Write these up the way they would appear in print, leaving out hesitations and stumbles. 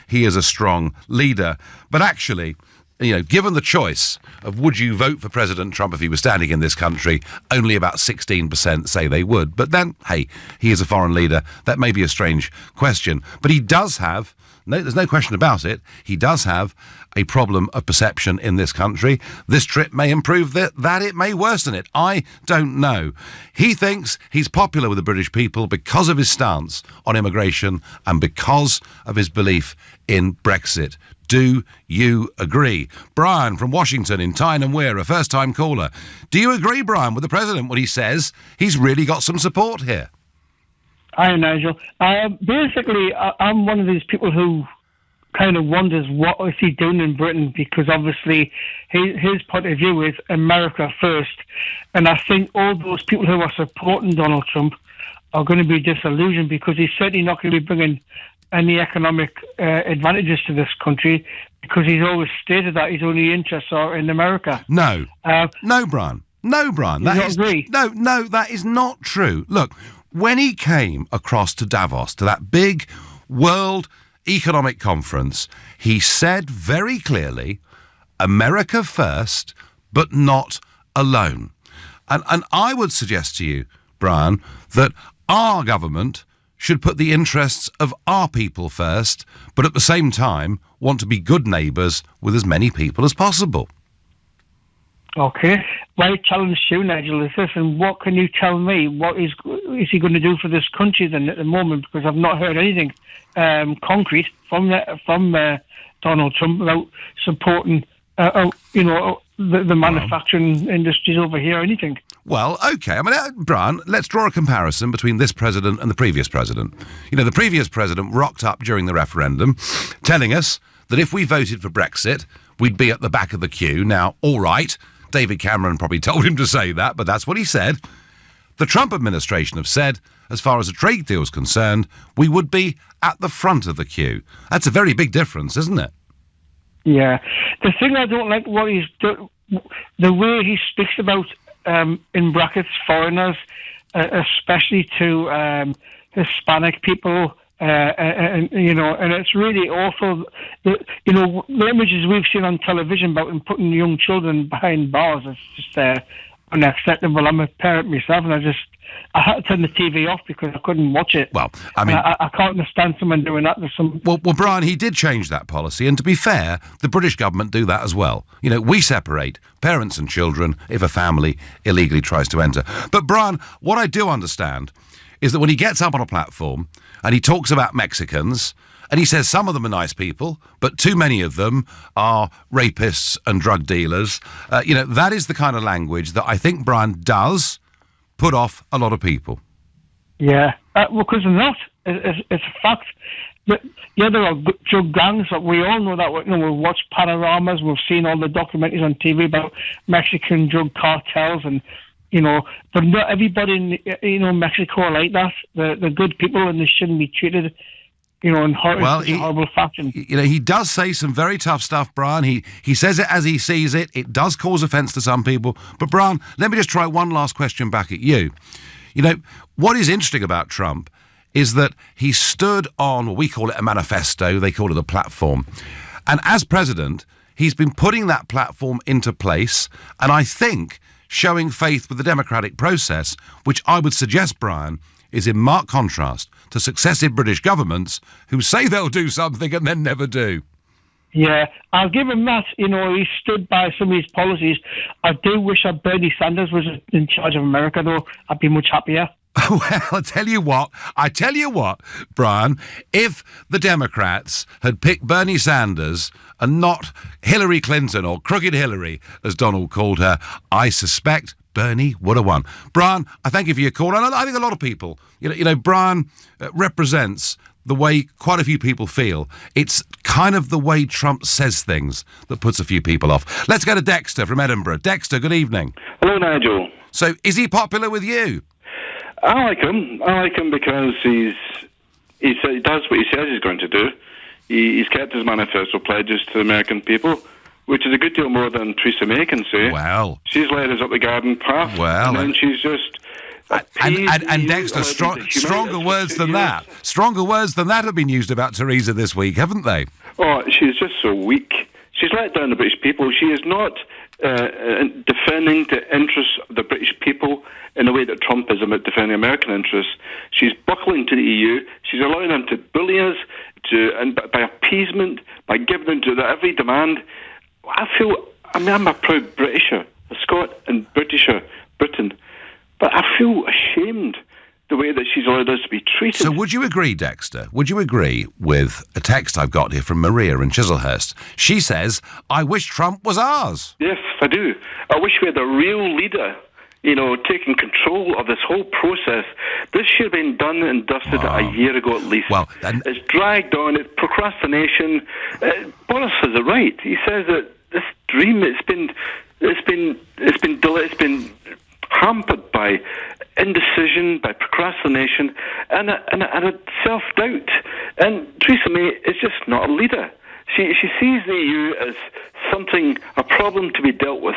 he is a strong leader. But actually, given the choice of would you vote for President Trump if he was standing in this country, only about 16% say they would. But then, hey, he is a foreign leader. That may be a strange question. But he does have, there's no question about it, he does have a problem of perception in this country. This trip may improve that, it may worsen it. I don't know. He thinks he's popular with the British people because of his stance on immigration and because of his belief in Brexit. Do you agree? Brian from Washington in Tyne and Wear, a first-time caller. Do you agree, Brian, with the President when he says he's really got some support here? Hi, Nigel. Basically, I'm one of these people who kind of wonders what is he doing in Britain, because obviously his point of view is America first. And I think all those people who are supporting Donald Trump are going to be disillusioned, because he's certainly not going to be bringing any economic advantages to this country, because he's always stated that his only interests are in America. No, Brian. No, Brian. That is not true. Look, when he came across to Davos, to that big World Economic Conference, he said very clearly, America first, but not alone. And I would suggest to you, Brian, that our government should put the interests of our people first, but at the same time want to be good neighbours with as many people as possible. Okay. My challenge to you, Nigel, is this, and what can you tell me? What is he going to do for this country then at the moment? Because I've not heard anything concrete from Donald Trump about supporting, the manufacturing industries over here, or anything. Well, OK. I mean, Brian, let's draw a comparison between this president and the previous president. The previous president rocked up during the referendum telling us that if we voted for Brexit, we'd be at the back of the queue. Now, all right, David Cameron probably told him to say that, but that's what he said. The Trump administration have said, as far as a trade deal is concerned, we would be at the front of the queue. That's a very big difference, isn't it? Yeah. The thing I don't like what he's done, the way he speaks about, in brackets, foreigners, especially to Hispanic people, and it's really awful. The images we've seen on television about him putting young children behind bars, it's just unacceptable. I'm a parent myself, and I had to turn the TV off because I couldn't watch it. Well, I mean, I can't understand someone doing that. Well, Brian, he did change that policy, and to be fair, the British government do that as well. We separate parents and children if a family illegally tries to enter. But Brian, what I do understand is that when he gets up on a platform and he talks about Mexicans, and he says some of them are nice people, but too many of them are rapists and drug dealers, that is the kind of language that I think Brian does put off a lot of people. Yeah, because they're not. It's a fact. There are drug gangs. We all know that. We've watched panoramas. We've seen all the documentaries on TV about Mexican drug cartels, and but not everybody in Mexico are like that. They're good people, and they shouldn't be treated in horrible fashion. He does say some very tough stuff, Brian. He says it as he sees it. It does cause offence to some people. But, Brian, let me just try one last question back at you. What is interesting about Trump is that he stood on, we call it a manifesto, they call it a platform. And as president, he's been putting that platform into place, and I think showing faith with the democratic process, which I would suggest, Brian, is in marked contrast to successive British governments who say they'll do something and then never do. Yeah, I'll give him that. He stood by some of his policies. I do wish that Bernie Sanders was in charge of America, though. I'd be much happier. Well, I tell you what, Brian, if the Democrats had picked Bernie Sanders and not Hillary Clinton, or Crooked Hillary, as Donald called her, I suspect Bernie would have won. Brian, I thank you for your call. And I think a lot of people, Brian represents the way quite a few people feel. It's kind of the way Trump says things that puts a few people off. Let's go to Dexter from Edinburgh. Dexter, good evening. Hello, Nigel. So, is he popular with you? I like him because he does what he says he's going to do. He's kept his manifesto pledges to the American people, which is a good deal more than Theresa May can say. Well, she's led us up the garden path, and then she's just And Dexter, stronger words than that. Stronger words than that have been used about Theresa this week, haven't they? Oh, she's just so weak. She's let down the British people. She is not defending the interests of the British people in the way that Trump is about defending American interests. She's buckling to the EU. She's allowing them to bully us, and by appeasement, by giving in to every demand. I'm a proud Britisher, a Scot and Britisher, Britain, but I feel ashamed the way that she's allowed us to be treated. So would you agree, Dexter? Would you agree with a text I've got here from Maria in Chislehurst? She says, I wish Trump was ours. Yes, I do. I wish we had a real leader, taking control of this whole process. This should have been done and dusted a year ago at least. Well, it's dragged on. It's procrastination. Boris has it right. He says that this dream, it's been hampered by indecision, by procrastination, and a self-doubt. And Theresa May is just not a leader. She sees the EU as a problem to be dealt with,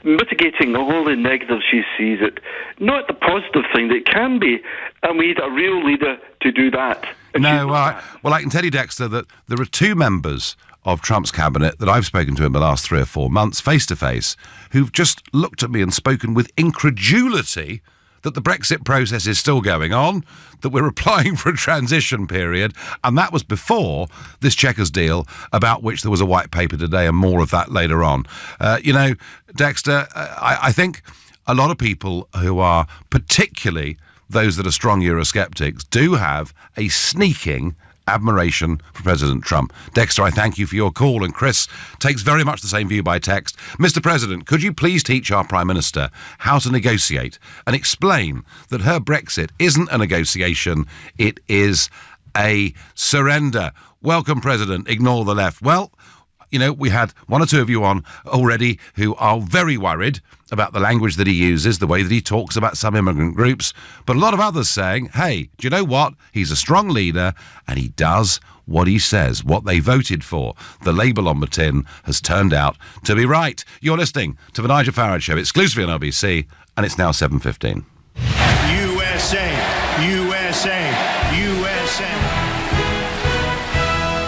mitigating all the negatives she sees it, not the positive thing that it can be, and we need a real leader to do that. I can tell you, Dexter, that there are two members of Trump's cabinet that I've spoken to in the last 3 or 4 months, face-to-face, who've just looked at me and spoken with incredulity that the Brexit process is still going on, that we're applying for a transition period, and that was before this Chequers deal, about which there was a white paper today, and more of that later on. Dexter, I think a lot of people who are, particularly those that are strong Eurosceptics, do have a sneaking admiration for President Trump. Dexter, I thank you for your call, and Chris takes very much the same view by text. Mr. President, could you please teach our Prime Minister how to negotiate and explain that her Brexit isn't a negotiation, it is a surrender? Welcome, President. Ignore the left. Well, we had one or two of you on already who are very worried about the language that he uses, the way that he talks about some immigrant groups, but a lot of others saying, hey, do you know what? He's a strong leader and he does what he says, what they voted for. The label on the tin has turned out to be right. You're listening to the Nigel Farage Show, exclusively on LBC, and it's now 7:15. USA, USA, USA.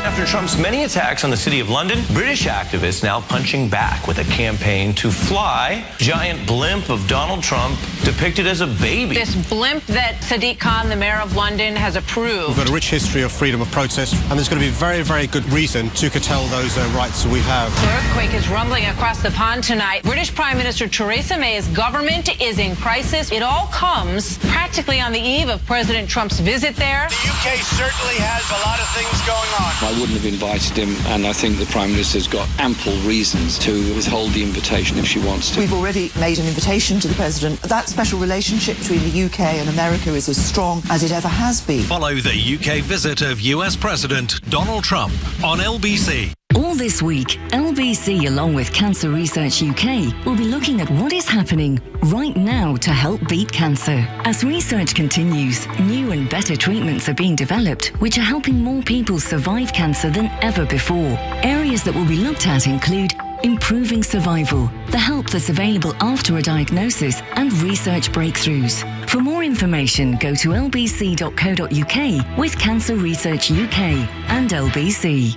After Trump's many attacks on the City of London, British activists now punching back with a campaign to fly giant blimp of Donald Trump depicted as a baby. This blimp that Sadiq Khan, the mayor of London, has approved. We've got a rich history of freedom of protest, and there's going to be very, very good reason to curtail those rights that we have. The earthquake is rumbling across the pond tonight. British Prime Minister Theresa May's government is in crisis. It all comes practically on the eve of President Trump's visit there. The UK certainly has a lot of things going on. I wouldn't have invited him, and I think the Prime Minister's got ample reasons to withhold the invitation if she wants to. We've already made an invitation to the President. That special relationship between the UK and America is as strong as it ever has been. Follow the UK visit of US President Donald Trump on LBC. All this week, LBC, along with Cancer Research UK, will be looking at what is happening right now to help beat cancer. As research continues, new and better treatments are being developed, which are helping more people survive cancer than ever before. Areas that will be looked at include improving survival, the help that's available after a diagnosis, and research breakthroughs. For more information, go to lbc.co.uk with Cancer Research UK and LBC.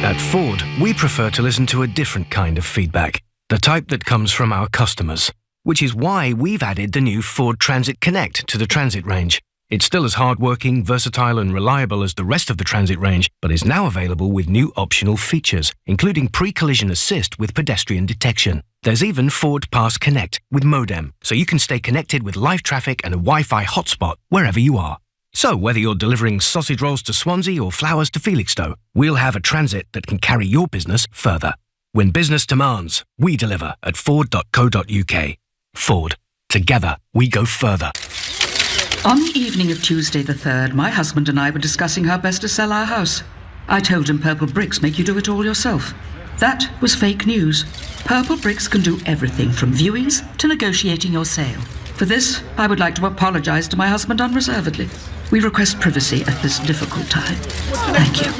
At Ford, we prefer to listen to a different kind of feedback, the type that comes from our customers, which is why we've added the new Ford Transit Connect to the Transit range. It's still as hardworking, versatile and reliable as the rest of the Transit range, but is now available with new optional features, including pre-collision assist with pedestrian detection. There's even Ford Pass Connect with modem, so you can stay connected with live traffic and a Wi-Fi hotspot wherever you are. So whether you're delivering sausage rolls to Swansea or flowers to Felixstowe, we'll have a transit that can carry your business further. When business demands, we deliver at Ford.co.uk. Ford. Together, we go further. On the evening of Tuesday the 3rd, my husband and I were discussing how best to sell our house. I told him Purple Bricks make you do it all yourself. That was fake news. Purple Bricks can do everything from viewings to negotiating your sale. For this, I would like to apologise to my husband unreservedly. We request privacy at this difficult time. Thank you.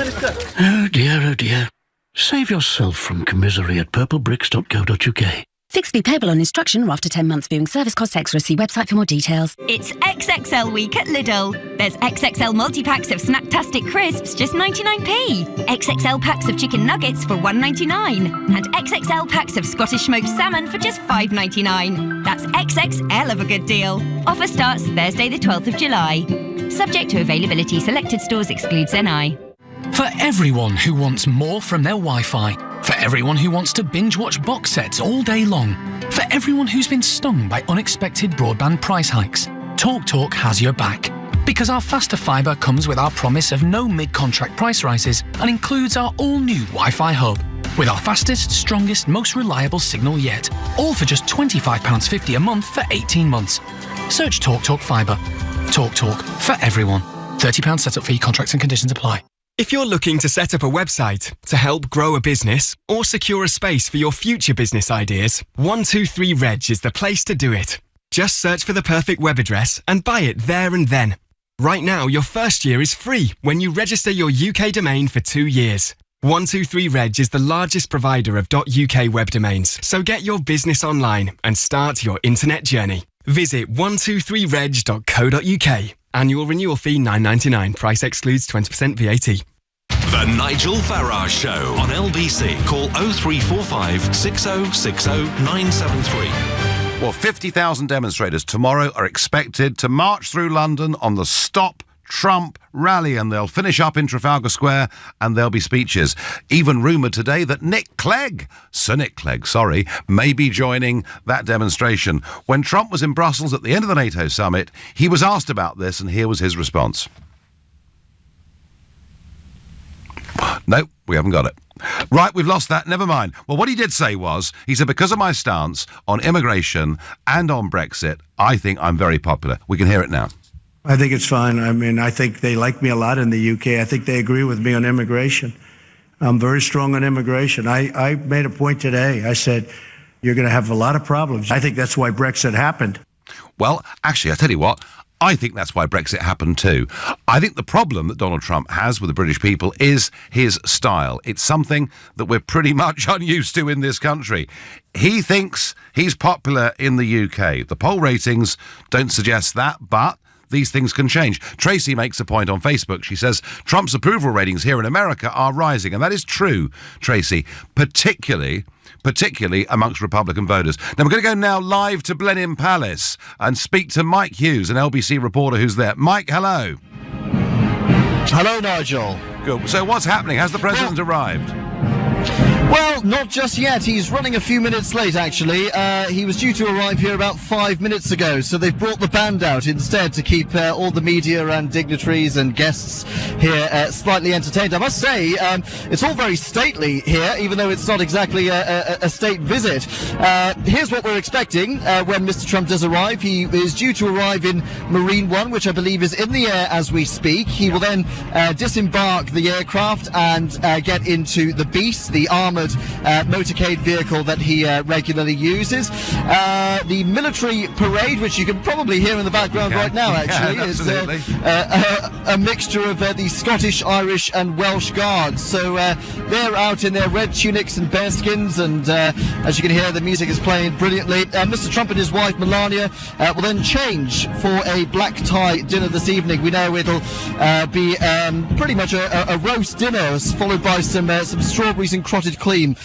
Oh dear, oh dear. Save yourself from commisery at purplebricks.co.uk. Fixed fee payable on instruction or after 10 months viewing service costs extra. See website for more details. It's XXL week at Lidl. There's XXL multi-packs of Snacktastic crisps, just 99p. XXL packs of chicken nuggets for $1.99. And XXL packs of Scottish smoked salmon for just $5.99. That's XXL of a good deal. Offer starts Thursday the 12th of July. Subject to availability, selected stores excludes NI. For everyone who wants more from their Wi-Fi. For everyone who wants to binge-watch box sets all day long. For everyone who's been stung by unexpected broadband price hikes. TalkTalk has your back. Because our faster fibre comes with our promise of no mid-contract price rises and includes our all-new Wi-Fi hub. With our fastest, strongest, most reliable signal yet. All for just £25.50 a month for 18 months. Search TalkTalk Fibre. TalkTalk for everyone. £30 setup fee, contracts and conditions apply. If you're looking to set up a website to help grow a business or secure a space for your future business ideas, 123reg is the place to do it. Just search for the perfect web address and buy it there and then. Right now, your first year is free when you register your UK domain for 2 years. 123reg is the largest provider of .uk web domains, so get your business online and start your internet journey. Visit 123reg.co.uk. Annual renewal fee $9.99. Price excludes 20% VAT. The Nigel Farage Show on LBC. Call 0345 6060 973. Well, 50,000 demonstrators tomorrow are expected to march through London on the Stop Trump rally, and they'll finish up in Trafalgar Square and there'll be speeches. Even rumoured today that Sir Nick Clegg, may be joining that demonstration. When Trump was in Brussels at the end of the NATO summit, he was asked about this, and here was his response. No, we haven't got it. Right, we've lost that. Never mind. Well, what he did say was, he said, because of my stance on immigration and on Brexit, I think I'm very popular. We can hear it now. I think it's fine. I mean, I think they like me a lot in the UK. I think they agree with me on immigration. I'm very strong on immigration. I made a point today. I said, you're going to have a lot of problems. I think that's why Brexit happened. Well, actually, I tell you what, I think that's why Brexit happened too. I think the problem that Donald Trump has with the British people is his style. It's something that we're pretty much unused to in this country. He thinks he's popular in the UK. The poll ratings don't suggest that, but these things can change. Tracy makes a point on Facebook. She says Trump's approval ratings here in America are rising. And that is true, Tracy, particularly amongst Republican voters. Now, we're going to go now live to Blenheim Palace and speak to Mike Hughes, an LBC reporter who's there. Mike, hello. Hello, Nigel. Good. So what's happening? Has the president arrived? Well, not just yet. He's running a few minutes late, actually. He was due to arrive here about 5 minutes ago, so they've brought the band out instead to keep all the media and dignitaries and guests here slightly entertained. I must say, it's all very stately here, even though it's not exactly a state visit. Here's what we're expecting when Mr. Trump does arrive. He is due to arrive in Marine One, which I believe is in the air as we speak. He will then disembark the aircraft and get into the Beast, the armoured motorcade vehicle that he regularly uses. The military parade, which you can probably hear in the background right now, actually, is a mixture of the Scottish, Irish and Welsh Guards. So they're out in their red tunics and bearskins, and as you can hear, the music is playing brilliantly. Mr. Trump and his wife Melania will then change for a black tie dinner this evening. We know it'll be pretty much a roast dinner, followed by some strawberries and crotted cream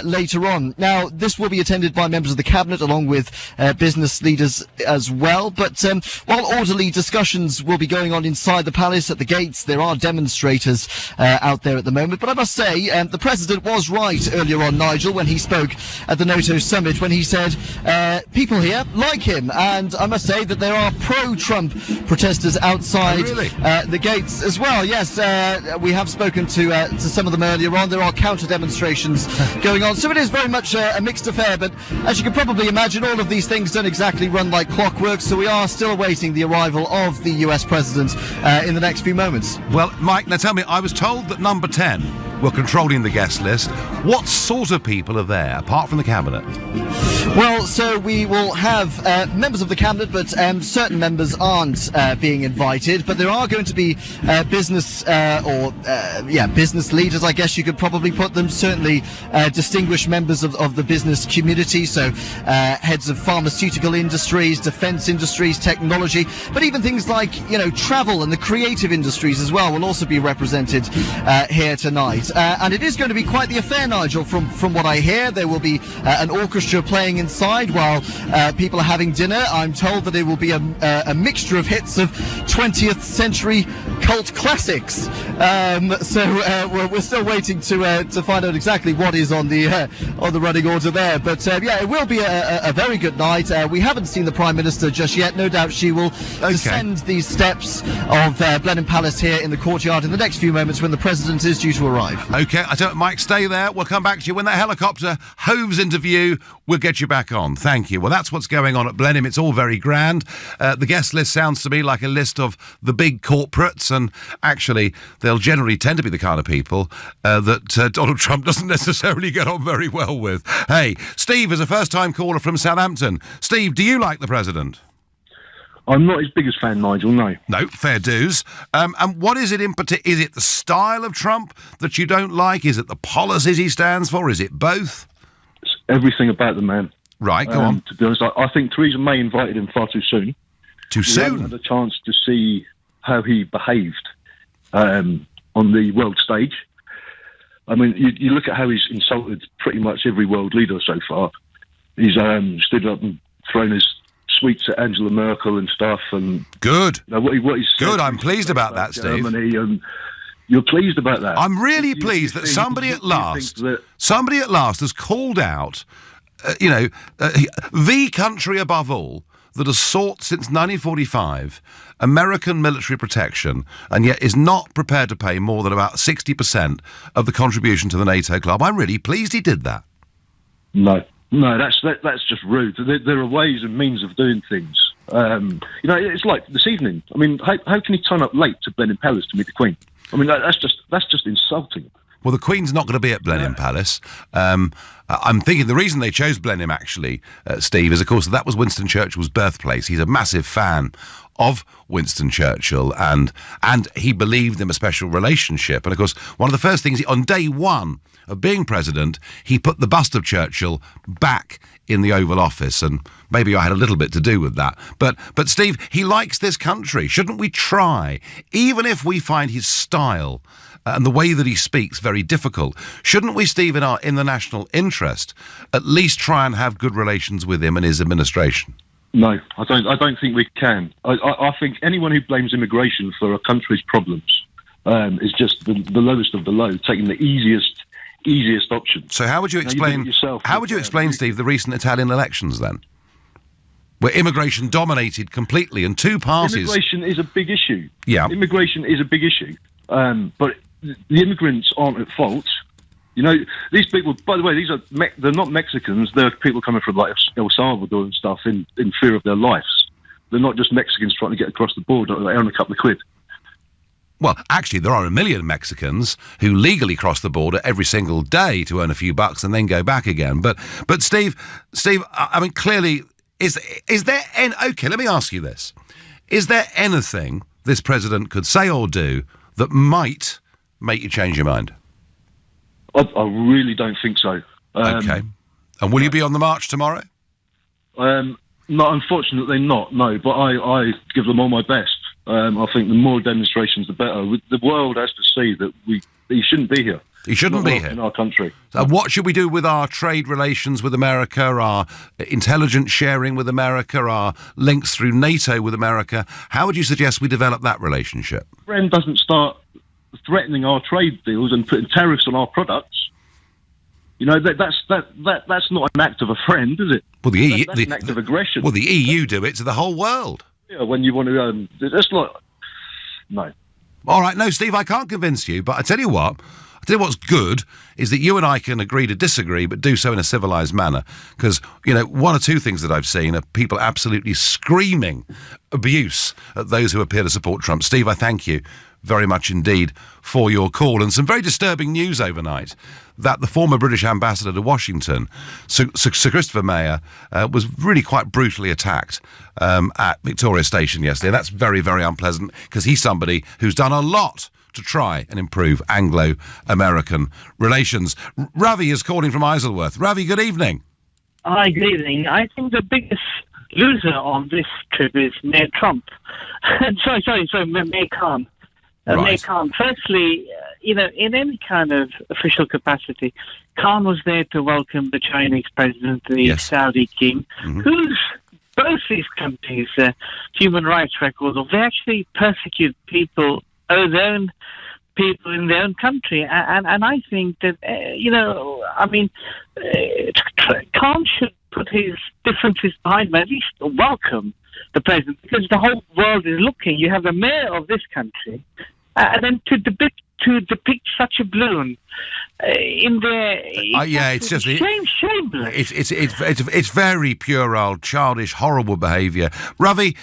later on. Now, this will be attended by members of the cabinet along with business leaders as well. But while orderly discussions will be going on inside the palace at the gates, there are demonstrators out there at the moment. But I must say, the president was right earlier on, Nigel, when he spoke at the NATO summit, when he said people here like him. And I must say that there are pro-Trump protesters outside the gates as well. Yes, we have spoken to some of them earlier on. There are counter-demonstrations going on. So it is very much a mixed affair, but as you can probably imagine, all of these things don't exactly run like clockwork, so we are still awaiting the arrival of the US president in the next few moments. Well, Mike, now tell me, I was told that number 10 were controlling the guest list. What sort of people are there, apart from the cabinet? Well, so we will have members of the cabinet, but certain members aren't being invited. But there are going to be business leaders, I guess you could probably put them. Certainly distinguished members of the business community. So heads of pharmaceutical industries, defence industries, technology, but even things like travel and the creative industries as well will also be represented here tonight. And it is going to be quite the affair, Nigel. From what I hear, there will be an orchestra playing inside while people are having dinner. I'm told that there will be a mixture of hits of 20th century cult classics. We're still waiting to find out exactly what is on the running order there. But it will be a very good night. We haven't seen the Prime Minister just yet. No doubt she will descend these steps of Blenheim Palace here in the courtyard in the next few moments when the President is due to arrive. OK, I don't, Mike, stay there. We'll come back to you when that helicopter hoves into view. We'll get you back on. Thank you. Well, that's what's going on at Blenheim. It's all very grand. The guest list sounds to me like a list of the big corporates, and actually they'll generally tend to be the kind of people that Donald Trump doesn't necessarily get on very well with. Hey, Steve is a first-time caller from Southampton. Steve, do you like the President? I'm not his biggest fan, Nigel, no. No, fair dues. And what is it in particular? Is it the style of Trump that you don't like? Is it the policies he stands for? Is it both? It's everything about the man. Right, go on. To be honest, I think Theresa May invited him far too soon. Too soon? We haven't had a chance to see how he behaved on the world stage. I mean, you look at how he's insulted pretty much every world leader so far. He's stood up and thrown his sweets at Angela Merkel and stuff. And good. What he's good. I'm pleased about that, Germany, Steve. and you're pleased about that. I'm really pleased that somebody at last has called out, the country above all that has sought since 1945 American military protection and yet is not prepared to pay more than about 60% of the contribution to the NATO club. I'm really pleased he did that. No, that's just rude. There are ways and means of doing things. It's like this evening. I mean, how can he turn up late to Blenheim Palace to meet the Queen? I mean, that's just insulting. Well, the Queen's not going to be at Blenheim Palace. I'm thinking the reason they chose Blenheim, actually, Steve, is, of course, that was Winston Churchill's birthplace. He's a massive fan of Winston Churchill, and he believed in a special relationship. And, of course, one of the first things, on day one of being president, he put the bust of Churchill back in the Oval Office, and maybe I had a little bit to do with that. But Steve, he likes this country. Shouldn't we try, even if we find his style and the way that he speaks very difficult, shouldn't we, Steve, in the national interest, at least try and have good relations with him and his administration? No, I don't think we can. I think anyone who blames immigration for a country's problems is just the lowest of the low, taking the easiest option. So how would you explain? How would you explain, Steve, the recent Italian elections then, where immigration dominated completely and two parties? Immigration is a big issue. Yeah, immigration is a big issue, but the immigrants aren't at fault. You know, these people, by the way, they're not Mexicans. They're people coming from like El Salvador and stuff in fear of their lives. They're not just Mexicans trying to get across the border. They earn a couple of quid. Well, actually, there are a million Mexicans who legally cross the border every single day to earn a few bucks and then go back again. But Steve, I mean, clearly, is there okay, let me ask you this. Is there anything this president could say or do that might make you change your mind? I really don't think so. Okay. And will you be on the march tomorrow? No, unfortunately not, no. But I give them all my best. I think the more demonstrations, the better. The world has to see that he shouldn't be here. He shouldn't be here. In our country. So what should we do with our trade relations with America, our intelligence sharing with America, our links through NATO with America? How would you suggest we develop that relationship? Britain doesn't start threatening our trade deals and putting tariffs on our products. You know, that's not an act of a friend, is it? Well, that's an act of aggression. Well, the EU do it to the whole world. Yeah, when you want to, that's like, no. All right, no, Steve, I can't convince you, but I tell you what's good is that you and I can agree to disagree, but do so in a civilised manner. Because, one or two things that I've seen are people absolutely screaming abuse at those who appear to support Trump. Steve, I thank you very much indeed for your call. And some very disturbing news overnight that the former British ambassador to Washington, Sir Christopher Mayer, was really quite brutally attacked at Victoria Station yesterday. And that's very, very unpleasant because he's somebody who's done a lot to try and improve Anglo-American relations. Ravi is calling from Isleworth. Ravi, good evening. Hi, good evening. I think the biggest loser on this trip is Mayor Trump. sorry, Mayor Khan. Mayor Khan. Firstly, in any kind of official capacity, Khan was there to welcome the Chinese president, the Saudi king, whose both these countries' human rights records, they actually persecute people, their own people in their own country. And I think that, Khan should put his differences behind him, at least welcome the president, because the whole world is looking. You have the mayor of this country, and then to depict such a balloon in there. It's just shameless. It's very puerile, childish, horrible behaviour. Ravi,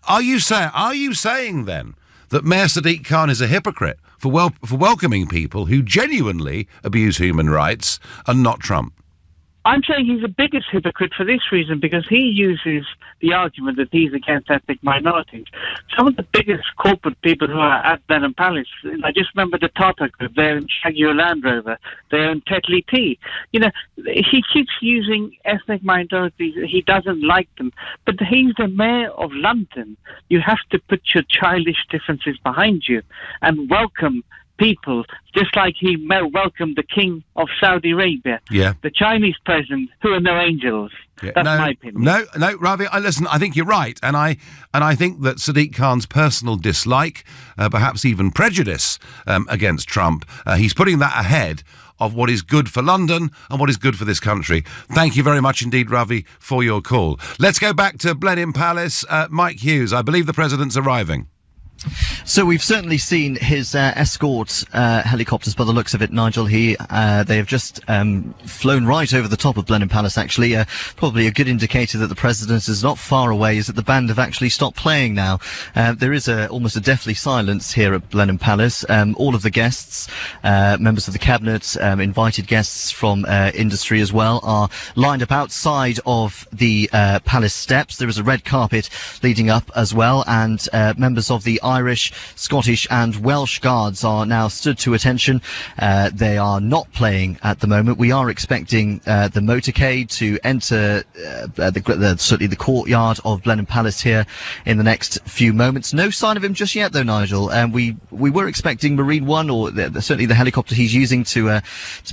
are you saying then that Mayor Sadiq Khan is a hypocrite for welcoming people who genuinely abuse human rights and not Trump? I'm saying he's the biggest hypocrite for this reason, because he uses the argument that he's against ethnic minorities. Some of the biggest corporate people who are at Blenheim Palace, I just remember the Tata Group, they own Jaguar Land Rover, they own Tetley Tea. He keeps using ethnic minorities, he doesn't like them, but he's the mayor of London. You have to put your childish differences behind you and welcome people, just like he welcomed the king of Saudi Arabia, the Chinese president, who are no angels. That's my opinion. No, Ravi, listen, I think you're right, and I think that Sadiq Khan's personal dislike, perhaps even prejudice against Trump, he's putting that ahead of what is good for London and what is good for this country. Thank you very much indeed, Ravi, for your call. Let's go back to Blenheim Palace. Mike Hughes, I believe the president's arriving. So we've certainly seen his escort helicopters by the looks of it, Nigel. They have just flown right over the top of Blenheim Palace, actually. Probably a good indicator that the president is not far away, is that the band have actually stopped playing now. There is almost a deathly silence here at Blenheim Palace. All of the guests, members of the cabinet, invited guests from industry as well, are lined up outside of the palace steps. There is a red carpet leading up as well, and members of the Irish, Scottish and Welsh Guards are now stood to attention. They are not playing at the moment. We are expecting the motorcade to enter certainly the courtyard of Blenheim Palace here in the next few moments. No sign of him just yet, though, Nigel. We were expecting Marine One, or certainly the helicopter he's using, to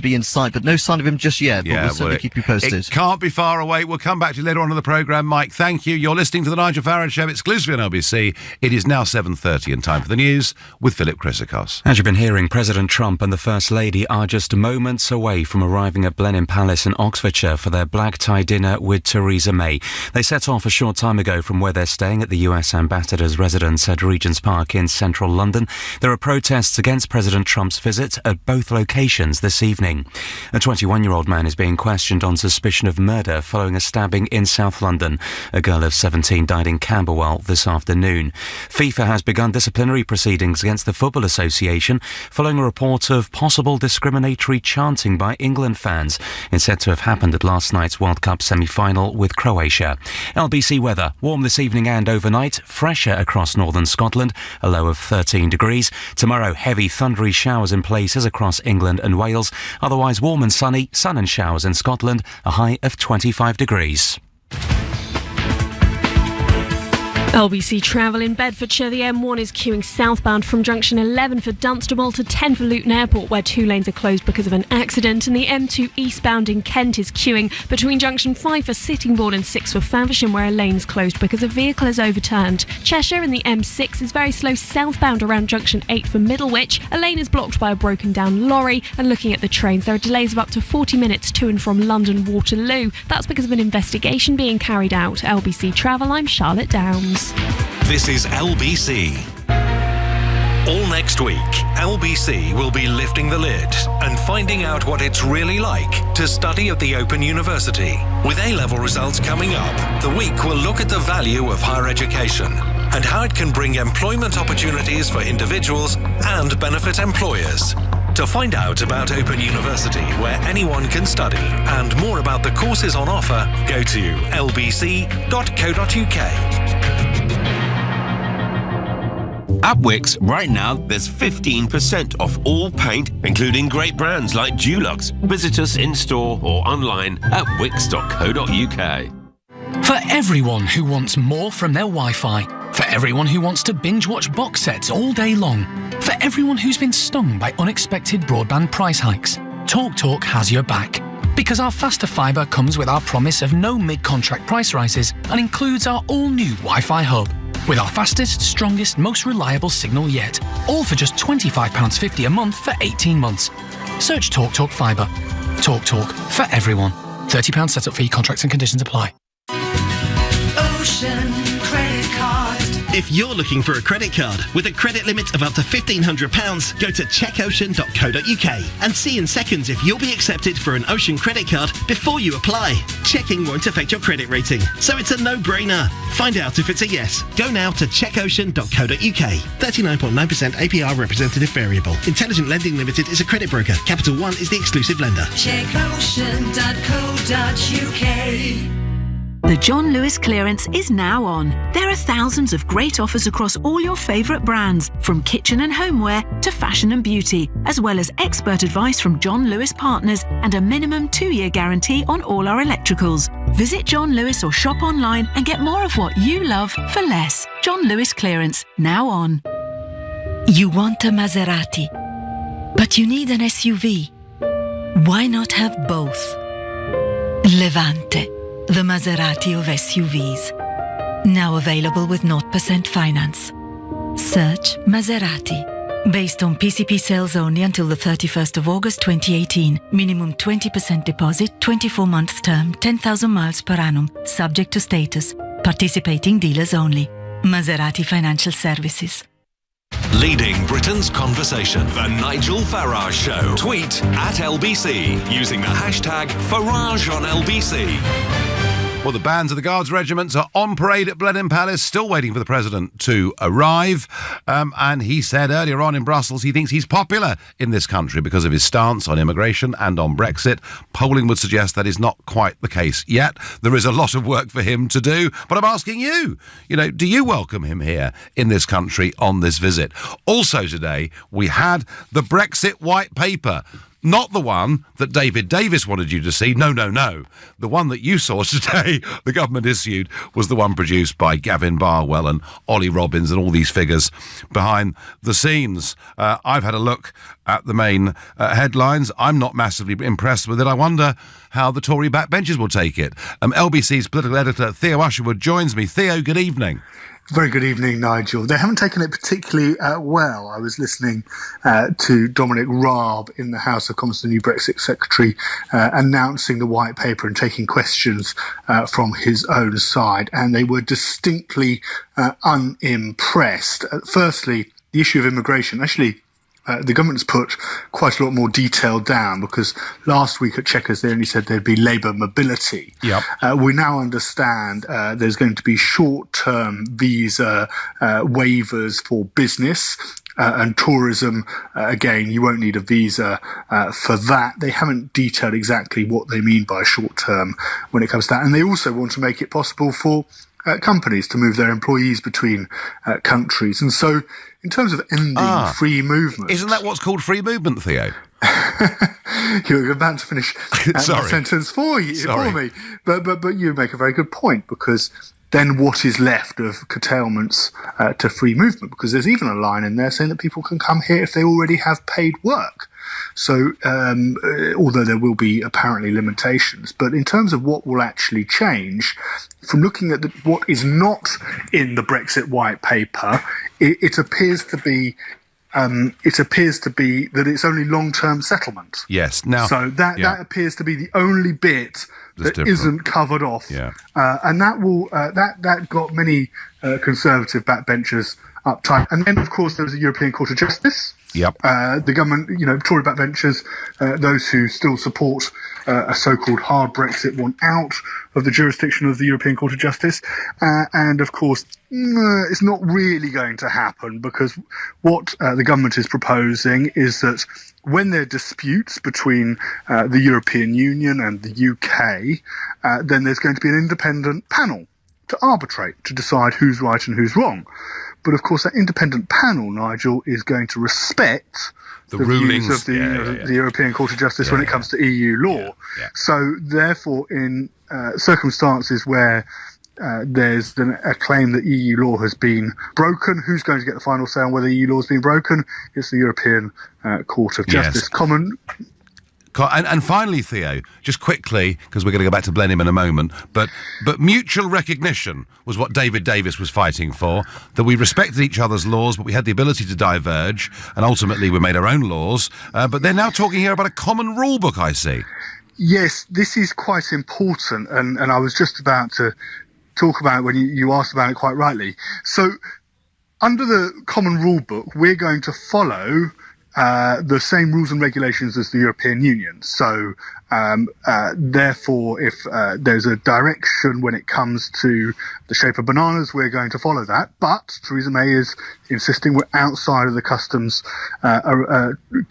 be in sight, but no sign of him just yet. But we'll certainly keep you posted. It can't be far away. We'll come back to you later on in the programme. Mike, thank you. You're listening to the Nigel Farage Show exclusively on LBC. It is now 7:30 and time for the news with Philip Chryssikos. As you've been hearing, President Trump and the First Lady are just moments away from arriving at Blenheim Palace in Oxfordshire for their black tie dinner with Theresa May. They set off a short time ago from where they're staying at the US ambassador's residence at Regent's Park in central London. There are protests against President Trump's visit at both locations this evening. A 21-year-old man is being questioned on suspicion of murder following a stabbing in South London. A girl of 17 died in Camberwell this afternoon. FIFA has begun disciplinary proceedings against the Football Association following a report of possible discriminatory chanting by England fans. It's said to have happened at last night's World Cup semi-final with Croatia. LBC weather, warm this evening and overnight, fresher across northern Scotland, a low of 13 degrees. Tomorrow, heavy thundery showers in places across England and Wales. Otherwise warm and sunny, sun and showers in Scotland, a high of 25 degrees. LBC travel in Bedfordshire. The M1 is queuing southbound from junction 11 for Dunstable to 10 for Luton Airport, where 2 lanes are closed because of an accident. And the M2 eastbound in Kent is queuing between junction 5 for Sittingbourne and 6 for Faversham, where a lane is closed because a vehicle is overturned. Cheshire and the M6 is very slow southbound around junction 8 for Middlewich. A lane is blocked by a broken down lorry. And looking at the trains, there are delays of up to 40 minutes to and from London Waterloo. That's because of an investigation being carried out. LBC Travel, I'm Charlotte Downs. This is LBC. All next week, LBC will be lifting the lid and finding out what it's really like to study at the Open University. With A-level results coming up, the week will look at the value of higher education and how it can bring employment opportunities for individuals and benefit employers. To find out about Open University, where anyone can study, and more about the courses on offer, go to lbc.co.uk. At Wix, right now, there's 15% off all paint, including great brands like Dulux. Visit us in-store or online at wix.co.uk. For everyone who wants more from their Wi-Fi, for everyone who wants to binge-watch box sets all day long, for everyone who's been stung by unexpected broadband price hikes, TalkTalk has your back. Because our faster fibre comes with our promise of no mid-contract price rises and includes our all-new Wi-Fi hub. With our fastest, strongest, most reliable signal yet. All for just £25.50 a month for 18 months. Search TalkTalk Fibre. TalkTalk for everyone. £30 setup fee, contracts and conditions apply. Ocean Credit Card. If you're looking for a credit card with a credit limit of up to £1,500, go to checkocean.co.uk and see in seconds if you'll be accepted for an Ocean credit card before you apply. Checking won't affect your credit rating, so it's a no-brainer. Find out if it's a yes. Go now to checkocean.co.uk. 39.9% APR representative variable. Intelligent Lending Limited is a credit broker. Capital One is the exclusive lender. Checkocean.co.uk. The John Lewis clearance is now on. There are thousands of great offers across all your favourite brands, from kitchen and homeware to fashion and beauty, as well as expert advice from John Lewis partners and a minimum 2-year guarantee on all our electricals. Visit John Lewis or shop online and get more of what you love for less. John Lewis clearance, now on. You want a Maserati, but you need an SUV. Why not have both? Levante, the Maserati of SUVs. Now available with 0% finance. Search Maserati. Based on PCP sales only until the 31st of August 2018. Minimum 20% deposit, 24-month term, 10,000 miles per annum. Subject to status. Participating dealers only. Maserati Financial Services. Leading Britain's conversation, The Nigel Farage Show. Tweet at LBC using the hashtag #FarageOnLBC. Well, the bands of the Guards regiments are on parade at Blenheim Palace, still waiting for the President to arrive. And he said earlier on in Brussels he thinks he's popular in this country because of his stance on immigration and on Brexit. Polling would suggest that is not quite the case yet. There is a lot of work for him to do. But I'm asking you, do you welcome him here in this country on this visit? Also today, we had the Brexit White Paper. Not the one that David Davis wanted you to see. No. The one that you saw today, the government issued, was the one produced by Gavin Barwell and Ollie Robbins and all these figures behind the scenes. I've had a look at the main headlines. I'm not massively impressed with it. I wonder how the Tory backbenchers will take it. LBC's political editor, Theo Usherwood, joins me. Theo, good evening. Very good evening, Nigel. They haven't taken it particularly well. I was listening to Dominic Raab in the House of Commons, the new Brexit Secretary, announcing the White Paper and taking questions from his own side, and they were distinctly unimpressed. Firstly, the issue of immigration. Actually, the government's put quite a lot more detail down, because last week at Chequers they only said there'd be labour mobility. Yep. We now understand there's going to be short-term visa waivers for business and tourism. Again, you won't need a visa for that. They haven't detailed exactly what they mean by short-term when it comes to that. And they also want to make it possible for companies to move their employees between countries. And so, in terms of ending free movement... Isn't that what's called free movement, Theo? You're about to finish the sentence for me. But you make a very good point, because then what is left of curtailments to free movement? Because there's even a line in there saying that people can come here if they already have paid work. So, although there will be apparently limitations, but in terms of what will actually change, from looking at what is not in the Brexit White Paper, it appears to be that it's only long-term settlement. Yes. Now, so that appears to be the only bit that isn't covered off. Yeah. And that will that got many Conservative backbenchers uptight. And then, of course, there was the European Court of Justice. Yep. The government, Tory backbenchers, those who still support a so-called hard Brexit, want out of the jurisdiction of the European Court of Justice. And of course, it's not really going to happen, because what the government is proposing is that when there are disputes between the European Union and the UK, then there's going to be an independent panel to arbitrate, to decide who's right and who's wrong. But of course, that independent panel, Nigel, is going to respect the rulings views of the European Court of Justice when it comes to EU law. So therefore, in circumstances where there's a claim that EU law has been broken, who's going to get the final say on whether EU law has been broken? It's the European Court of Justice. And finally, Theo, just quickly, because we're going to go back to Blenheim in a moment, but mutual recognition was what David Davis was fighting for, that we respected each other's laws, but we had the ability to diverge, and ultimately we made our own laws. But they're now talking here about a common rule book, I see. Yes, this is quite important, and I was just about to talk about it when you asked about it quite rightly. So, under the common rule book, we're going to follow the same rules and regulations as the European Union. So, therefore, if there's a direction when it comes to the shape of bananas, we're going to follow that. But Theresa May is insisting we're outside of the customs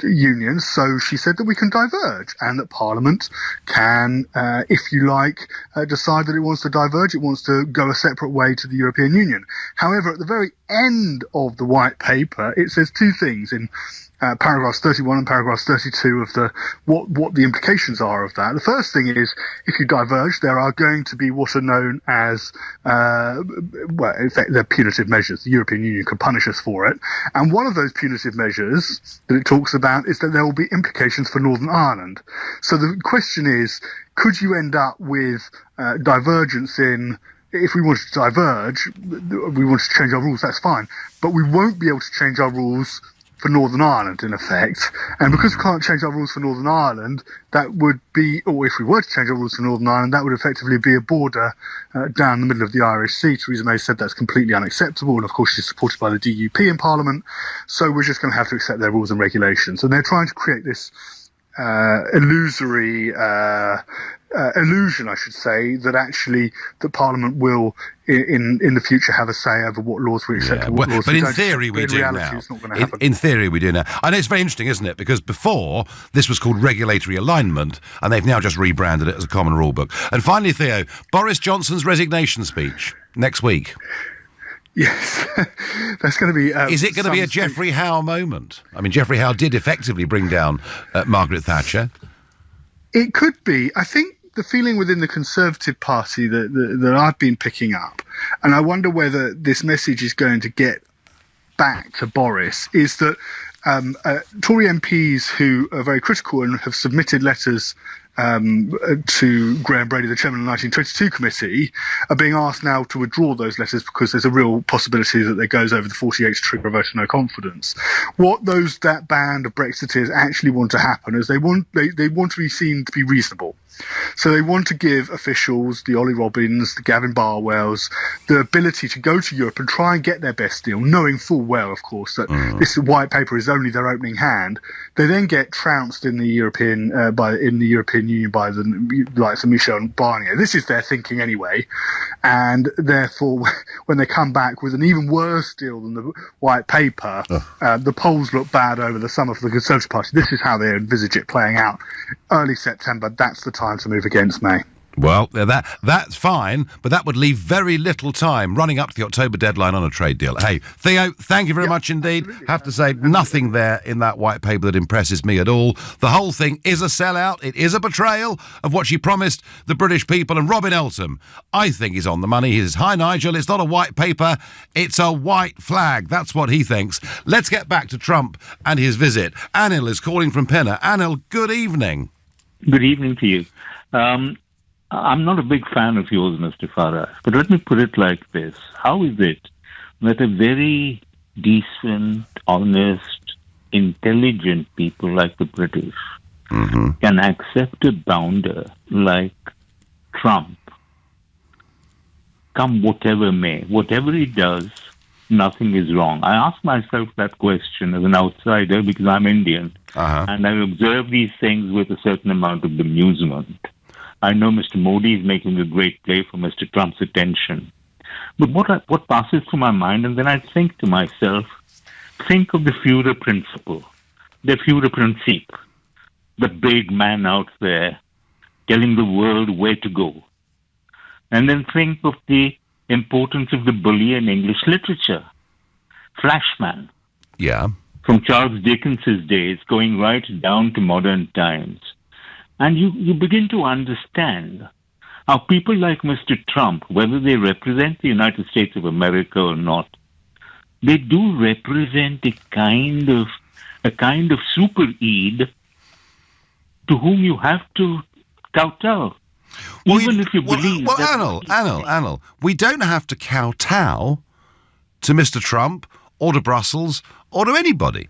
union. So she said that we can diverge, and that Parliament can, if you like, decide that it wants to diverge. It wants to go a separate way to the European Union. However, at the very end of the white paper, it says two things in paragraphs 31 and paragraphs 32 of what the implications are of that. The first thing is, if you diverge, there are going to be what are known as, in fact, they're punitive measures. The European Union can punish us for it. And one of those punitive measures that it talks about is that there will be implications for Northern Ireland. So the question is, could you end up with divergence in, if we wanted to diverge, we wanted to change our rules, that's fine. But we won't be able to change our rules for Northern Ireland, in effect. And because we can't change our rules for Northern Ireland, that would be, or if we were to change our rules for Northern Ireland, that would effectively be a border down the middle of the Irish Sea. Theresa May said that's completely unacceptable, and of course she's supported by the DUP in Parliament, so we're just going to have to accept their rules and regulations. And they're trying to create this illusory illusion, I should say, that actually the Parliament will, in the future, have a say over what laws we accept and what laws we don't. But in theory, we do now. It's not going to happen. In theory, we do now. And it's very interesting, isn't it? Because before, this was called regulatory alignment, and they've now just rebranded it as a common rule book. And finally, Theo, Boris Johnson's resignation speech next week. Yes, that's going to be... Is it going to be a Geoffrey Howe moment? I mean, Geoffrey Howe did effectively bring down Margaret Thatcher. It could be. I think the feeling within the Conservative Party that I've been picking up, and I wonder whether this message is going to get back to Boris, is that Tory MPs who are very critical and have submitted letters to Graham Brady, the chairman of the 1922 committee, are being asked now to withdraw those letters because there's a real possibility that there goes over the 48 to trigger a vote of no confidence. What that band of Brexiteers actually want to happen is they want to be seen to be reasonable. So they want to give officials, the Ollie Robbins, the Gavin Barwells, the ability to go to Europe and try and get their best deal, knowing full well, of course, that this white paper is only their opening hand. They then get trounced in the European Union by the likes of Michel Barnier. This is their thinking anyway, and therefore, when they come back with an even worse deal than the white paper, the polls look bad over the summer for the Conservative Party. This is how they envisage it playing out. Early September, that's the time to move against May. Well, that's fine, but that would leave very little time running up to the October deadline on a trade deal. Hey, Theo, thank you very much indeed. Have to say, nothing there in that white paper that impresses me at all. The whole thing is a sellout. It is a betrayal of what she promised the British people. And Robin Eltham, I think he's on the money. He says, hi, Nigel, it's not a white paper, it's a white flag. That's what he thinks. Let's get back to Trump and his visit. Anil is calling from Pinner. Anil, good evening. Good evening to you. I'm not a big fan of yours, Mr. Farage, but let me put it like this. How is it that a very decent, honest, intelligent people like the British can accept a bounder like Trump, come whatever may? Whatever he does, nothing is wrong. I ask myself that question as an outsider because I'm Indian, and I observe these things with a certain amount of amusement. I know Mr. Modi is making a great play for Mr. Trump's attention. But what passes through my mind, and then I think to myself, think of the Führer principle, the Führerprinzip, the big man out there telling the world where to go. And then think of the importance of the bully in English literature, Flashman. Yeah. From Charles Dickens's days, going right down to modern times. And you begin to understand how people like Mr. Trump, whether they represent the United States of America or not, they do represent a kind of super-Eid to whom you have to kowtow. Even if you believe that... Anil, we don't have to kowtow to Mr. Trump or to Brussels or to anybody.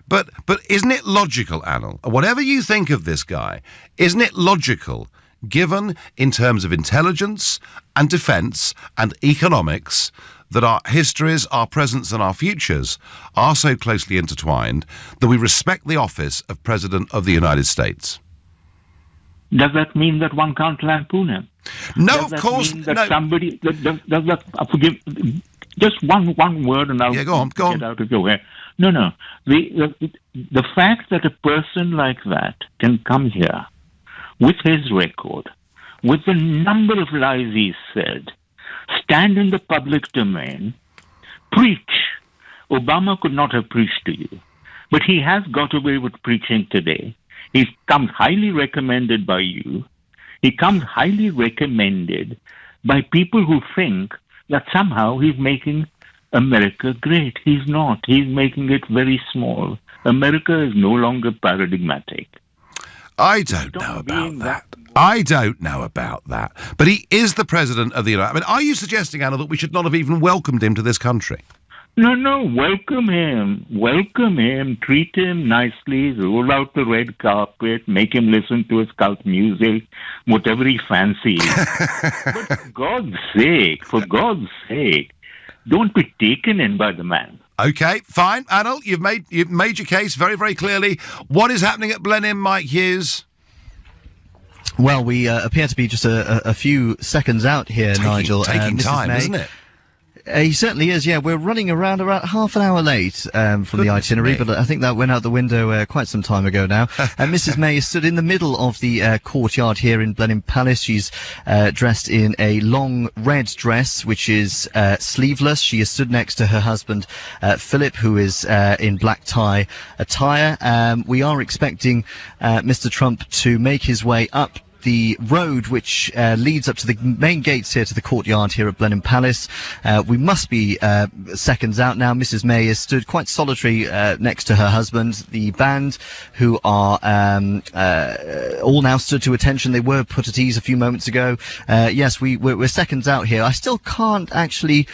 But isn't it logical, Anil, whatever you think of this guy, isn't it logical, given in terms of intelligence and defence and economics, that our histories, our presents and our futures are so closely intertwined that we respect the office of President of the United States? Does that mean that one can't lampoon him? No, of course. Does that mean that somebody... Does that... Forgive... Just one word and I'll go on. Get out of your way. No. The fact that a person like that can come here with his record, with the number of lies he's said, stand in the public domain, preach. Obama could not have preached to you, but he has got away with preaching today. He comes highly recommended by you. He comes highly recommended by people who think that somehow he's making America great. He's not. He's making it very small. America is no longer paradigmatic. I don't know about that. I don't know about that. But he is the President of the United States. I mean, are you suggesting, Anna, that we should not have even welcomed him to this country? No, welcome him. Welcome him. Treat him nicely. Roll out the red carpet. Make him listen to his cult music, whatever he fancies. But for God's sake, don't be taken in by the man. Okay, fine. Anil, you've made your case very, very clearly. What is happening at Blenheim, Mike Hughes? Well, we appear to be just a few seconds out here, Nigel. Taking time, isn't it? He certainly is, yeah. We're running around about half an hour late from the itinerary, but I think that went out the window quite some time ago now. And Mrs. May is stood in the middle of the courtyard here in Blenheim Palace. She's dressed in a long red dress, which is sleeveless. She is stood next to her husband, Philip, who is in black tie attire. We are expecting Mr. Trump to make his way up the road which leads up to the main gates here to the courtyard here at Blenheim Palace. We must be seconds out now. Mrs. May is stood quite solitary next to her husband. The band, who are all now stood to attention. They were put at ease a few moments ago. Yes, we're seconds out here. I still can't actually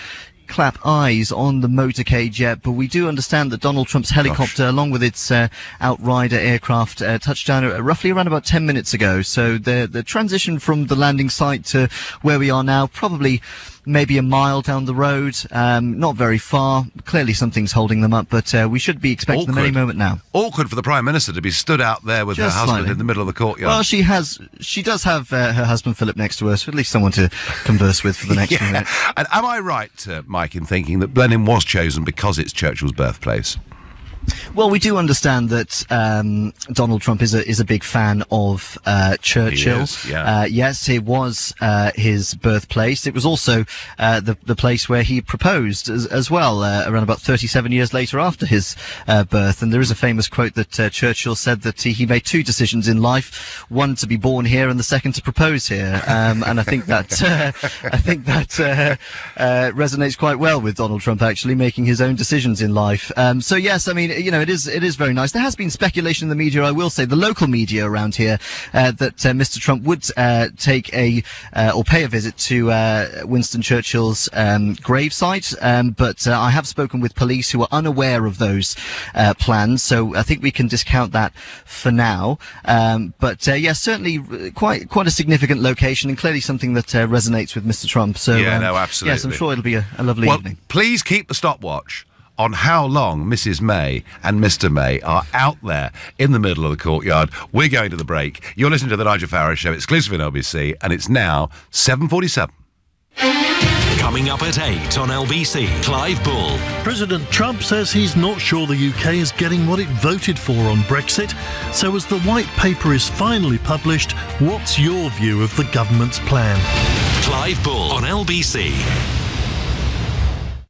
clap eyes on the motorcade yet, but we do understand that Donald Trump's helicopter, along with its Outrider aircraft, touched down roughly around about 10 minutes ago. So the transition from the landing site to where we are now, probably maybe a mile down the road, not very far. Clearly something's holding them up, but we should be expecting them any moment now. Awkward for the Prime Minister to be stood out there with her husband in the middle of the courtyard. Well, she does have her husband Philip next to her, so at least someone to converse with for the next few minutes. And am I right, Mike, in thinking that Blenheim was chosen because it's Churchill's birthplace? Well, we do understand that Donald Trump is a big fan of Churchill. He is, yeah. Yes, it was his birthplace. It was also the place where he proposed as well, around about 37 years later after his birth. And there is a famous quote that Churchill said that he made two decisions in life: one to be born here, and the second to propose here. And I think that resonates quite well with Donald Trump, actually making his own decisions in life. So yes, I mean, it is very nice. There has been speculation in the media, I will say, the local media around here, that Mr. Trump would take or pay a visit to Winston Churchill's gravesite, but I have spoken with police who are unaware of those plans, so I think we can discount that for now. But yes, certainly quite a significant location, and clearly something that resonates with Mr. Trump. So no, absolutely. Yes, I'm sure it'll be a lovely evening. Please keep the stopwatch on how long Mrs. May and Mr. May are out there in the middle of the courtyard. We're going to the break. You're listening to the Nigel Farage Show, exclusive in LBC, and it's now 7:47. Coming up at 8 on LBC, Clive Bull. President Trump says he's not sure the UK is getting what it voted for on Brexit. So as the white paper is finally published, what's your view of the government's plan? Clive Bull on LBC.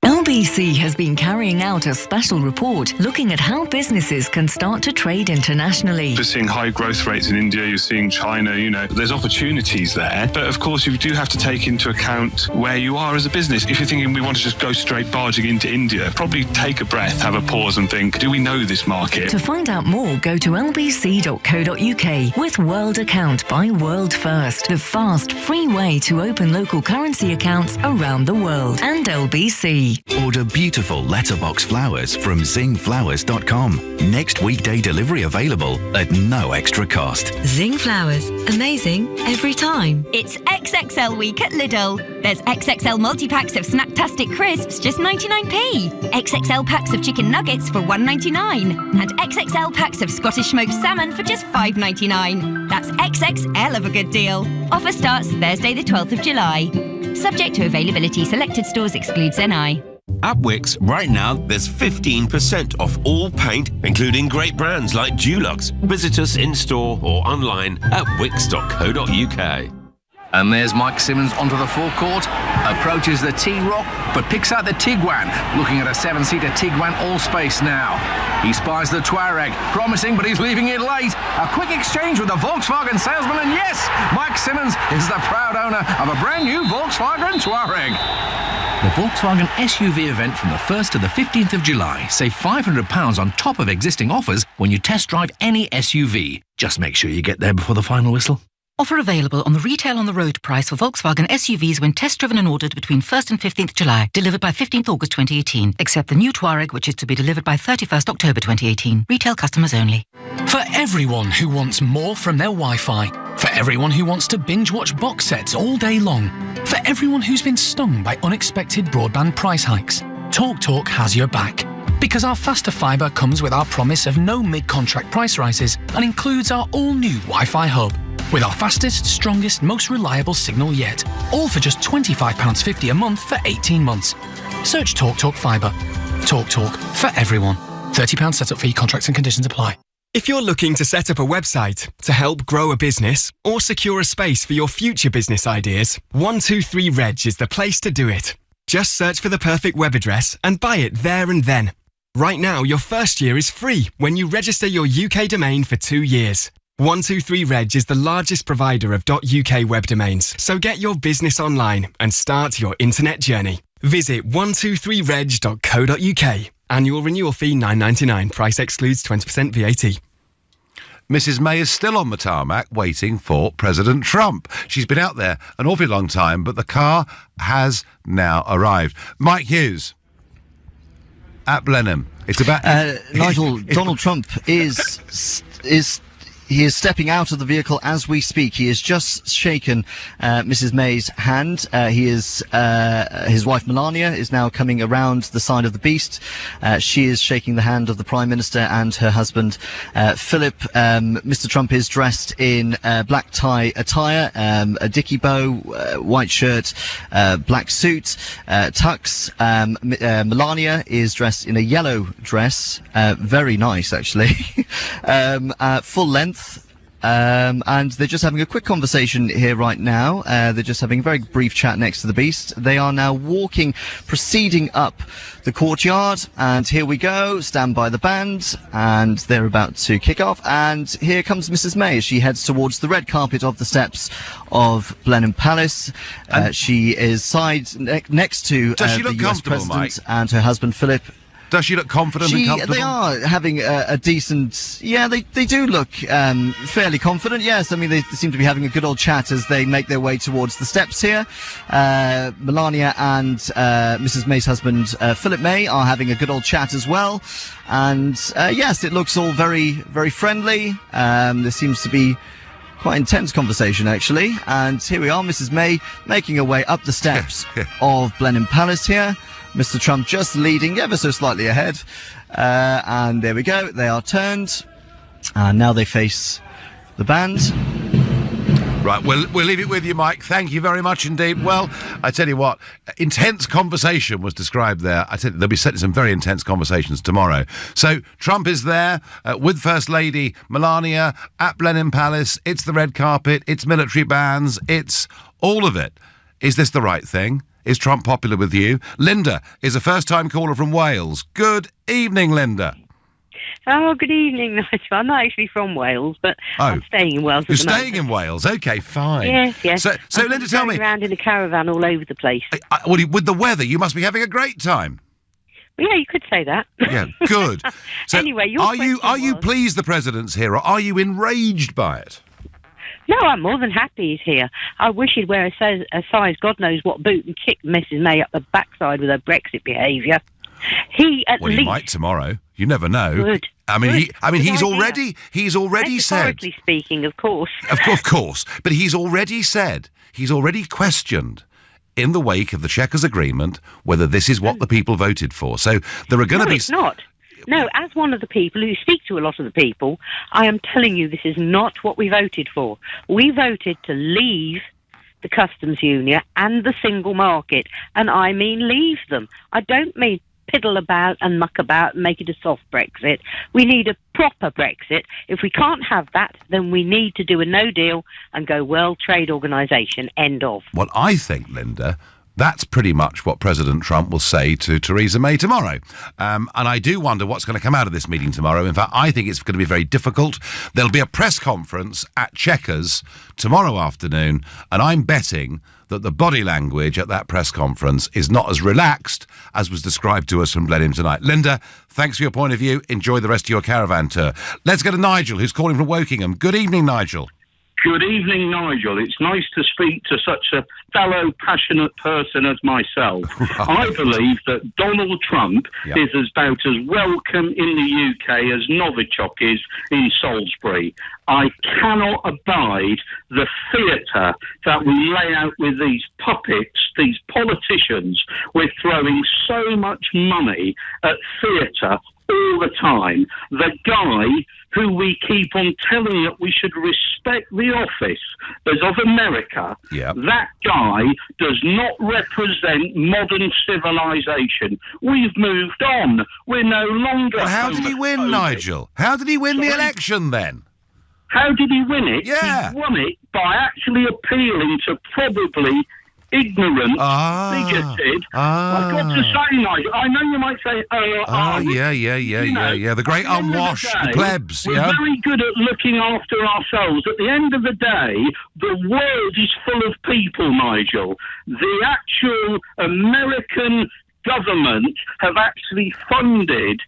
LBC has been carrying out a special report looking at how businesses can start to trade internationally. You're seeing high growth rates in India, you're seeing China, there's opportunities there. But of course, you do have to take into account where you are as a business. If you're thinking we want to just go straight barging into India, probably take a breath, have a pause and think, do we know this market? To find out more, go to lbc.co.uk with World Account by World First, the fast, free way to open local currency accounts around the world. And LBC. Order beautiful letterbox flowers from zingflowers.com. Next weekday delivery available at no extra cost. Zing Flowers. Amazing every time. It's XXL week at Lidl. There's XXL multi-packs of Snacktastic crisps, just 99p. XXL packs of chicken nuggets for $1.99. And XXL packs of Scottish smoked salmon for just $5.99. That's XXL of a good deal. Offer starts Thursday the 12th of July. Subject to availability, selected stores excludes NI. At Wickes, right now, there's 15% off all paint, including great brands like Dulux. Visit us in-store or online at wicks.co.uk. And there's Mike Simmons onto the forecourt, approaches the T-Rock, but picks out the Tiguan, looking at a 7-seater Tiguan all-space now. He spies the Touareg, promising, but he's leaving it late. A quick exchange with the Volkswagen salesman, and yes, Mike Simmons is the proud owner of a brand new Volkswagen Touareg. The Volkswagen SUV event from the 1st to the 15th of July. Save £500 on top of existing offers when you test drive any SUV. Just make sure you get there before the final whistle. Offer available on the retail on the road price for Volkswagen SUVs when test driven and ordered between 1st and 15th July. Delivered by 15th August 2018. Except the new Touareg, which is to be delivered by 31st October 2018. Retail customers only. For everyone who wants more from their Wi-Fi. For everyone who wants to binge-watch box sets all day long. For everyone who's been stung by unexpected broadband price hikes. TalkTalk has your back. Because our faster fibre comes with our promise of no mid-contract price rises and includes our all-new Wi-Fi hub. With our fastest, strongest, most reliable signal yet. All for just £25.50 a month for 18 months. Search TalkTalk Fibre. TalkTalk for everyone. £30 setup fee, contracts and conditions apply. If you're looking to set up a website to help grow a business or secure a space for your future business ideas, 123reg is the place to do it. Just search for the perfect web address and buy it there and then. Right now, your first year is free when you register your UK domain for 2 years. 123reg is the largest provider of .uk web domains, so get your business online and start your internet journey. Visit 123reg.co.uk. Annual renewal fee $9.99. Price excludes 20% VAT. Mrs. May is still on the tarmac waiting for President Trump. She's been out there an awfully long time, but the car has now arrived. Mike Hughes at Blenheim. It's about Nigel. Donald Trump is stepping out of the vehicle as we speak. He has just shaken Mrs. May's hand. His wife Melania is now coming around the side of the beast. She is shaking the hand of the Prime Minister and her husband Philip. Mr. Trump is dressed in black tie attire, a dicky bow, white shirt, black suit, tux. Melania is dressed in a yellow dress, very nice actually, full length. And they're just having a quick conversation here right now. They're just having a very brief chat next to the beast. They are now proceeding up the courtyard. And here we go. Stand by the band. And they're about to kick off. And here comes Mrs. May as she heads towards the red carpet of the steps of Blenheim Palace. She is next to the US President Mike? and her husband Philip. Does she look confident and comfortable? They are having a decent... Yeah, they do look fairly confident, yes. I mean, they seem to be having a good old chat as they make their way towards the steps here. Melania and Mrs May's husband, Philip May, are having a good old chat as well. And, yes, it looks all very, very friendly. There seems to be quite intense conversation, actually. And here we are, Mrs May making her way up the steps of Blenheim Palace here. Mr Trump just leading ever so slightly ahead. And there we go. They are turned. And now they face the band. Right, we'll leave it with you, Mike. Thank you very much indeed. Well, I tell you what, intense conversation was described there. I tell you, there'll be certainly some very intense conversations tomorrow. So Trump is there with First Lady Melania at Blenheim Palace. It's the red carpet. It's military bands. It's all of it. Is this the right thing? Is Trump popular with you? Linda is a first-time caller from Wales. Good evening, Linda. Oh, good evening, Nigel. I'm not actually from Wales, but I'm staying in Wales. You're staying in Wales? Okay, fine. Yes. So Linda, tell me, around in a caravan all over the place. With the weather, you must be having a great time. Well, yeah, you could say that. Yeah, good. So anyway, are you pleased the president's here, or are you enraged by it? No, I'm more than happy he's here. I wish he'd wear a size God knows what boot and kick Mrs May up the backside with her Brexit behaviour. He might tomorrow. You never know. Good. He's already said. Metaphorically speaking, of course. Of course, but he's already questioned in the wake of the Chequers Agreement whether this is what the people voted for. So there are going to be. It's not. No, as one of the people who speak to a lot of the people, I am telling you this is not what we voted for. We voted to leave the customs union and the single market, and I mean leave them. I don't mean piddle about and muck about and make it a soft Brexit. We need a proper Brexit. If we can't have that, then we need to do a no deal and go World Trade Organization, end of. Well, I think, Linda, that's pretty much what President Trump will say to Theresa May tomorrow. And I do wonder what's going to come out of this meeting tomorrow. In fact, I think it's going to be very difficult. There'll be a press conference at Chequers tomorrow afternoon, and I'm betting that the body language at that press conference is not as relaxed as was described to us from Blenheim tonight. Linda, thanks for your point of view. Enjoy the rest of your caravan tour. Let's go to Nigel, who's calling from Wokingham. Good evening, Nigel. Good evening, Nigel. It's nice to speak to such a fellow passionate person as myself. I believe that Donald Trump is about as welcome in the UK as Novichok is in Salisbury. I cannot abide the theatre that we lay out with these puppets, these politicians. We're throwing so much money at theatre all the time. The guy who we keep on telling that we should respect the office as of America, that guy does not represent modern civilization. We've moved on. We're no longer... Well, how did he win, Nigel? How did he win the election, then? How did he win it? Yeah. He won it by actually appealing to probably ignorant, bigoted. I've got to say, Nigel, I know you might say, the great unwashed plebs. We're very good at looking after ourselves. At the end of the day, the world is full of people, Nigel. The actual American government have actually funded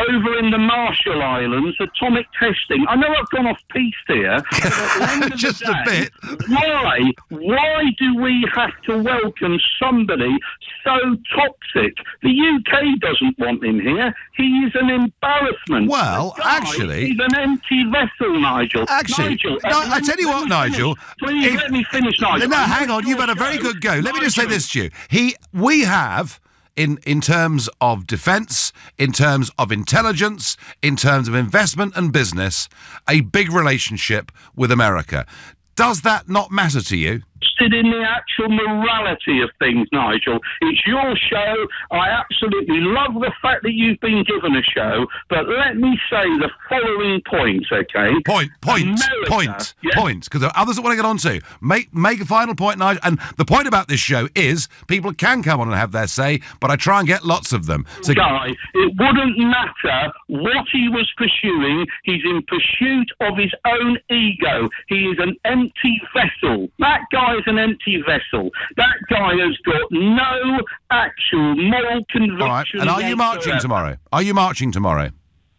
over in the Marshall Islands, atomic testing. I know I've gone off piste here, but at the end of just the day, a bit. Why do we have to welcome somebody so toxic? The UK doesn't want him here. He is an embarrassment. Well, actually... He's an empty vessel, Nigel. Nigel, I tell you what, Nigel... Please let me finish, Nigel. No, hang on, you've had a very good go. Let me just say this to you. We have... In terms of defence, in terms of intelligence, in terms of investment and business, a big relationship with America. Does that not matter to you? In the actual morality of things, Nigel. It's your show. I absolutely love the fact that you've been given a show, but let me say the following points, okay? Point, because there are others that want to get on to. Make a final point, Nigel. And the point about this show is people can come on and have their say, but I try and get lots of them. So, Guy, it wouldn't matter what he was pursuing. He's in pursuit of his own ego. He is an empty vessel. That guy is an empty vessel. That guy has got no actual moral conviction. All right. And are you marching tomorrow? Are you marching tomorrow?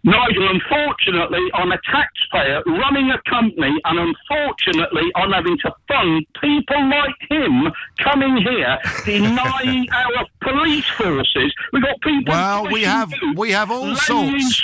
Nigel, unfortunately, I'm a taxpayer running a company, and unfortunately, I'm having to fund people like him coming here, denying our police forces. We've got people. Well, we have all sorts.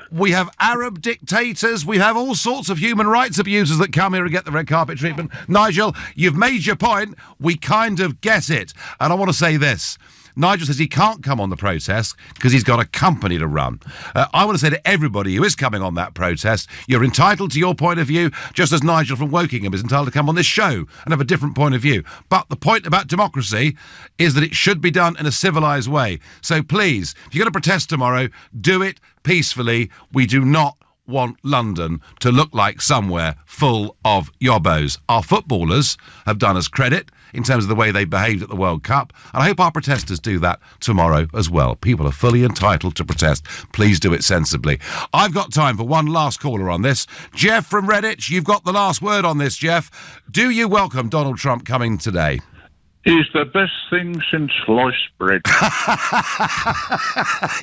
We have Arab dictators. We have all sorts of human rights abusers that come here and get the red carpet treatment. Nigel, you've made your point. We kind of get it. And I want to say this. Nigel says he can't come on the protest because he's got a company to run. I want to say to everybody who is coming on that protest, you're entitled to your point of view, just as Nigel from Wokingham is entitled to come on this show and have a different point of view. But the point about democracy is that it should be done in a civilised way. So please, if you're going to protest tomorrow, do it peacefully. We do not want London to look like somewhere full of yobbos. Our footballers have done us credit in terms of the way they behaved at the World Cup, and I hope our protesters do that tomorrow as well. People are fully entitled to protest. Please do it sensibly. I've got time for one last caller on this. Jeff from Redditch, you've got the last word on this, Jeff. Do you welcome Donald Trump coming today? He's the best thing since sliced bread.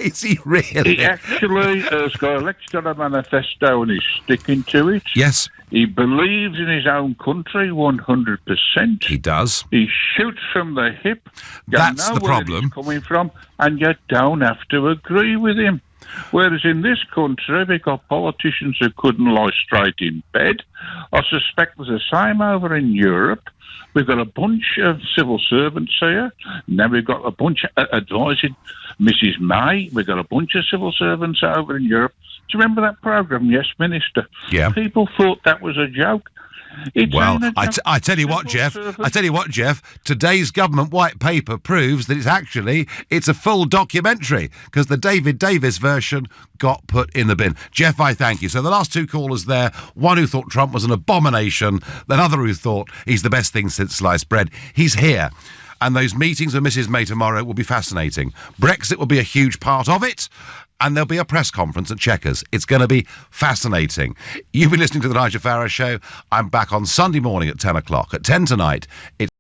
Is he really? He actually has got elected on a manifesto and he's sticking to it. Yes. He believes in his own country 100%. He does. He shoots from the hip. That's the problem. Where he's coming from, and you don't have to agree with him. Whereas in this country, we've got politicians who couldn't lie straight in bed. I suspect there's the same over in Europe. We've got a bunch of civil servants here. Now we've got a bunch advising Mrs. May. We've got a bunch of civil servants over in Europe. Do you remember that programme, Yes, Minister? Yeah. People thought that was a joke. Well, I tell you what, Jeff. Today's government white paper proves that it's a full documentary because the David Davis version got put in the bin. Jeff, I thank you. So the last two callers there, one who thought Trump was an abomination, another who thought he's the best thing since sliced bread. He's here. And those meetings with Mrs. May tomorrow will be fascinating. Brexit will be a huge part of it. And there'll be a press conference at Chequers. It's going to be fascinating. You've been listening to The Nigel Farage Show. I'm back on Sunday morning at 10 o'clock. At 10 tonight, it's